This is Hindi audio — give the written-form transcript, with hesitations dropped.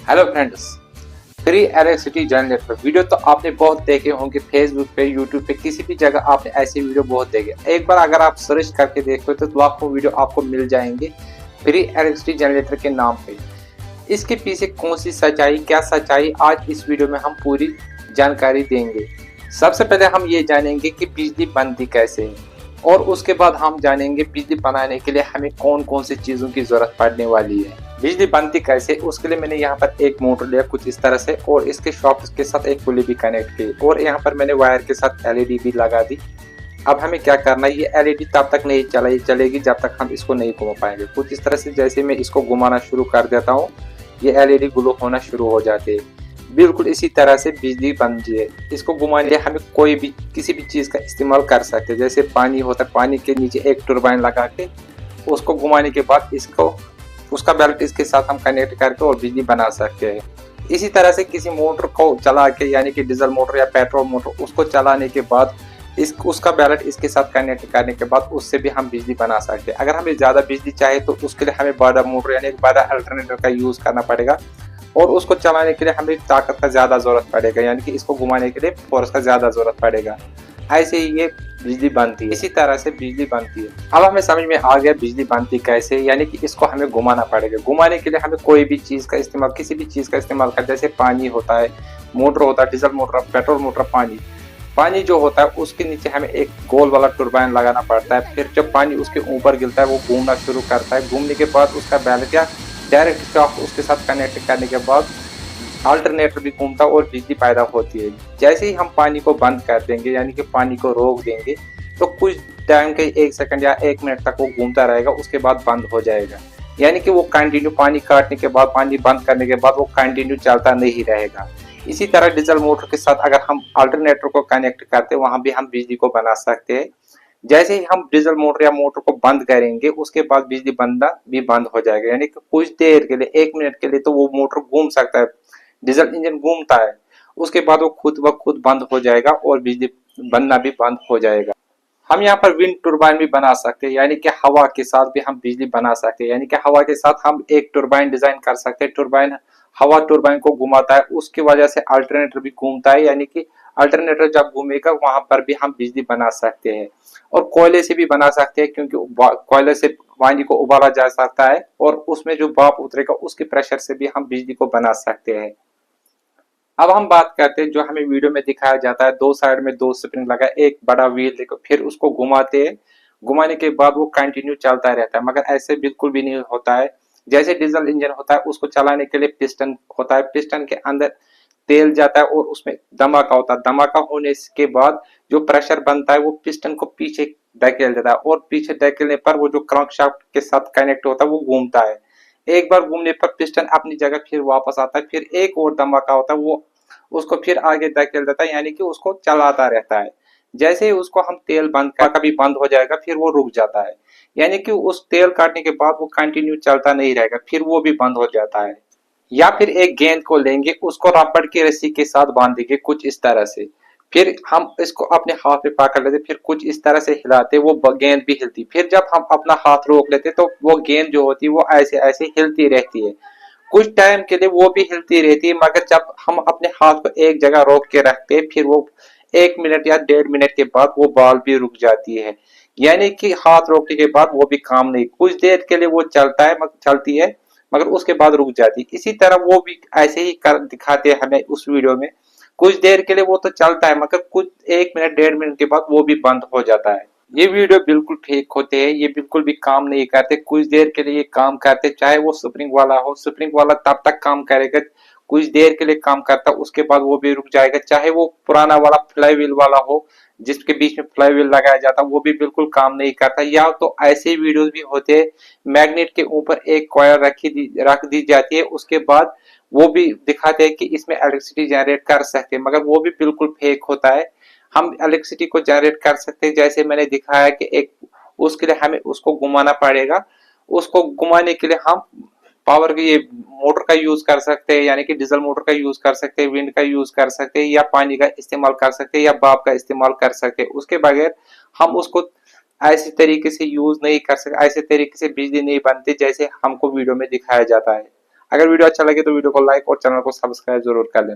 Hello friends, free electricity generator video तो आपने बहुत देखे होंगे। फेसबुक पे, यूट्यूब पे, किसी भी जगह आपने ऐसे वीडियो बहुत देखे। एक बार अगर आप सर्च करके देखो तो लाखों वीडियो आपको मिल जाएंगे फ्री इलेक्ट्रिसिटी जनरेटर के नाम पे। इसके पीछे कौन सी सच्चाई, क्या सच्चाई, आज इस वीडियो में हम पूरी जानकारी देंगे। सबसे पहले हम ये जानेंगे कि बिजली बनती कैसे है, और उसके बाद हम जानेंगे बिजली बनाने के लिए हमें कौन कौन सी चीज़ों की ज़रूरत पड़ने वाली है। बिजली बनती कैसे, उसके लिए मैंने यहाँ पर एक मोटर लिया कुछ इस तरह से, और इसके शॉफ्ट के साथ एक पुली भी कनेक्ट की, और यहाँ पर मैंने वायर के साथ एलईडी भी लगा दी। अब हमें क्या करना है, ये एलईडी तब तक नहीं चलेगी जब तक हम इसको नहीं घुमा पाएंगे। कुछ इस तरह से जैसे मैं इसको घुमाना शुरू कर देता हूँ, ये एलईडी ग्लो होना शुरू हो जाती है। बिल्कुल इसी तरह से बिजली बनती है। इसको घुमाने के लिए हमें कोई भी किसी भी चीज़ का इस्तेमाल कर सकते हैं। जैसे पानी होता है, पानी के नीचे एक टरबाइन लगा के उसको घुमाने के बाद इसको उसका बेल्ट इसके साथ हम कनेक्ट करके और बिजली बना सकते हैं। इसी तरह से किसी मोटर को चला के, यानी कि डीजल मोटर या पेट्रोल मोटर, उसको चलाने के बाद उसका बेल्ट इसके साथ कनेक्ट करने के बाद उससे भी हम बिजली बना सकते हैं। अगर हमें ज़्यादा बिजली चाहिए तो उसके लिए हमें बड़ा मोटर यानी बड़ा अल्टरनेटर का यूज़ करना पड़ेगा, और उसको चलाने के लिए हमें ताकत का ज़्यादा ज़रूरत पड़ेगा, यानी कि इसको घुमाने के लिए फोर्स का ज़्यादा ज़रूरत पड़ेगा। ऐसे ही ये बिजली बनती है, इसी तरह से बिजली बनती है। अब हमें समझ में आ गया बिजली बनती कैसे, यानी कि इसको हमें घुमाना पड़ेगा। घुमाने के लिए हमें कोई भी चीज़ का इस्तेमाल, किसी भी चीज़ का इस्तेमाल कर, जैसे पानी होता है, मोटर होता है, डीजल मोटर, पेट्रोल मोटर, पानी जो होता है उसके नीचे हमें एक गोल वाला टरबाइन लगाना पड़ता है। फिर जब पानी उसके ऊपर गिरता है वो घूमना शुरू करता है। घूमने के बाद उसका बेल्ट या डायरेक्ट शॉक उसके साथ कनेक्ट करने के बाद अल्टरनेटर भी घूमता है और बिजली पैदा होती है। जैसे ही हम पानी को बंद कर देंगे, यानी कि पानी को रोक देंगे, तो कुछ टाइम के 1 सेकंड या 1 मिनट तक वो घूमता रहेगा, उसके बाद बंद हो जाएगा। यानी कि वो कंटिन्यू पानी काटने के बाद, पानी बंद करने के बाद वो कंटिन्यू चलता नहीं रहेगा। इसी तरह डीजल मोटर के साथ अगर हम अल्टरनेटर को कनेक्ट करते हैं, वहां भी हम बिजली को बना सकते हैं। जैसे ही हम डीजल मोटर या मोटर को बंद करेंगे उसके बाद बिजली बनना भी बंद हो जाएगा, यानी कि कुछ देर के लिए, 1 मिनट के लिए तो वो मोटर घूम सकता है, डीजल इंजन घूमता है। उसके बाद वो खुद ब खुद बंद हो जाएगा और बिजली बनना भी बंद हो जाएगा। हम यहाँ पर विंड टरबाइन भी बना सकते हैं, यानी कि हवा के साथ भी हम बिजली बना सकते हैं। यानी कि हवा के साथ हम एक टरबाइन डिजाइन कर सकते हैं। टरबाइन, हवा टरबाइन को घुमाता है, उसकी वजह से अल्टरनेटर भी घूमता है, यानी कि अल्टरनेटर जब घूमेगा वहां पर भी हम बिजली बना सकते हैं। और कोयले से भी बना सकते हैं, क्योंकि कोयले से पानी को उबाला जा सकता है और उसमें जो भाप उतरेगा उसके प्रेशर से भी हम बिजली को बना सकते हैं। अब हम बात करते हैं जो हमें वीडियो में दिखाया जाता है, दो साइड में दो स्प्रिंग लगा, एक बड़ा व्हील देखो, फिर उसको घुमाते हैं। घुमाने के बाद वो कंटिन्यू चलता रहता है, मगर ऐसे बिल्कुल भी नहीं होता है। जैसे डीजल इंजन होता है, उसको चलाने के लिए पिस्टन होता है, पिस्टन के अंदर तेल जाता है और उसमें धमाका होता है। धमाका होने के बाद जो प्रेशर बनता है वो पिस्टन को पीछे धकेल देता है, और पीछे धकेलने पर वो जो क्रैंकशाफ्ट के साथ कनेक्ट होता है वो घूमता है। एक बार घूमने पर पिस्टन अपनी जगह फिर वापस आता है, फिर एक और धमाका होता है, वो उसको फिर आगे धकेल देता है, यानी कि उसको चलाता रहता है। जैसे ही उसको हम तेल बंद कर, कभी बंद हो जाएगा फिर वो रुक जाता है, यानी कि उस तेल काटने के बाद वो कंटिन्यू चलता नहीं रहेगा, फिर वो भी बंद हो जाता है। या फिर एक गेंद को लेंगे, उसको रबड़ की रस्सी के साथ बांधेंगे कुछ इस तरह से, फिर हम इसको अपने हाथ में पकड़ लेते, फिर कुछ इस तरह से हिलाते, वो गेंद भी हिलती। फिर जब हम अपना हाथ रोक लेते तो वो गेंद जो होती है वो ऐसे ऐसे हिलती रहती है। कुछ टाइम के लिए वो भी हिलती रहती है, मगर जब हम अपने हाथ को एक जगह रोक के रखते हैं, फिर वो 1 मिनट या 1.5 मिनट के बाद वो बॉल भी रुक जाती है। यानी कि हाथ रोकने के बाद वो भी काम नहीं, कुछ देर के लिए वो चलता है, चलती है, मगर उसके बाद रुक जाती है। इसी तरह वो भी ऐसे ही कर दिखाते हैं हमें उस वीडियो में। कुछ देर के लिए वो तो चलता है, मगर कुछ 1 मिनट 1.5 मिनट के बाद वो भी बंद हो जाता है। ये वीडियो बिल्कुल फेक होते हैं, ये बिल्कुल भी काम नहीं करते। कुछ देर के लिए काम करते, चाहे वो स्प्रिंग वाला हो, स्प्रिंग वाला तब तक काम करेगा, कुछ देर के लिए काम करता, उसके बाद वो भी रुक जाएगा। चाहे वो पुराना वाला फ्लाई व्हील वाला हो, जिसके बीच में फ्लाई व्हील लगाया जाता, वो भी बिल्कुल काम नहीं करता। या तो ऐसे वीडियोस भी होते हैं, मैग्नेट के ऊपर एक कॉइल रख दी जाती है, उसके बाद वो भी दिखाते हैं कि इसमें इलेक्ट्रिसिटी जनरेट कर सकते हैं, मगर वो भी बिल्कुल फेक होता है। हम इलेक्ट्रिसिटी को जनरेट कर सकते हैं, जैसे मैंने दिखाया कि एक, उसके लिए हमें उसको घुमाना पड़ेगा। उसको घुमाने के लिए हम पावर की ये मोटर का यूज कर सकते हैं, यानी कि डीजल मोटर का यूज कर सकते हैं, विंड का यूज कर सकते हैं, या पानी का इस्तेमाल कर सकते हैं, या भाप का इस्तेमाल कर सकते हैं। उसके बगैर हम उसको ऐसे तरीके से यूज नहीं कर सकते, ऐसे तरीके से बिजली नहीं बनती जैसे हमको वीडियो में दिखाया जाता है। अगर वीडियो अच्छा लगे तो वीडियो को लाइक और चैनल को सब्सक्राइब जरूर कर लेना।